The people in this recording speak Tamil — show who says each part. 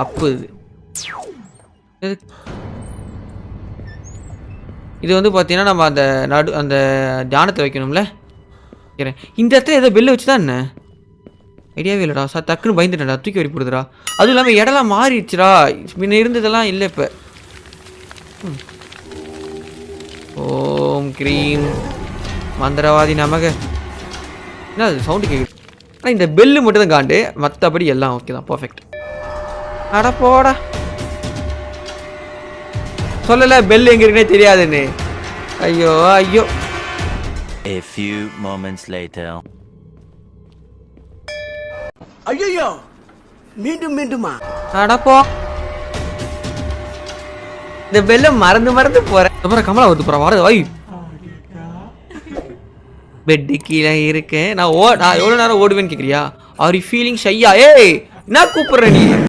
Speaker 1: அப்பு இது வந்து பார்த்தீங்கன்னா நம்ம அந்த தியானத்தை வைக்கணும்ல. இந்த இடத்துல ஏதோ பெல்லு வச்சுதான் என்ன ஐடியாவே இல்லைடா. டக்குன்னு பயந்துட்டேன்டா. தூக்கி வரி போடுதுடா. அதுவும் இல்லாமல் இடம்லாம் மாறிடுச்சுடா. முன்ன இருந்ததெல்லாம் இல்லை இப்போ. ஓம் கிரீம் மந்திரவாதி நமக. என்ன அது சவுண்டு கேட்குது? ஆனால் இந்த பெல்லு மட்டும் தான் காண்டு, மற்றபடி எல்லாம் ஓகே தான், பர்ஃபெக்ட். அட போடா, சொல்லல பெல் எங்க இருக்குன்னே தெரியாதுன்னு. ஐயோ ஐயோ.
Speaker 2: A few moments later.
Speaker 3: ஐயோ மீண்டும் மீண்டுமா?
Speaker 1: அட போ. இந்த பெல்ல மறந்து போறேன். அப்புறம் கமலா வருது போற வரது. வை பெட்டு கீழே இருக்கேன். நான் எவ்வளோ நேரம் ஓடுவேன்னு கேட்குறியா? ஆர் யூ ஃபீலிங் ஷையா? ஏய் என்ன கூப்பிடுற நீ?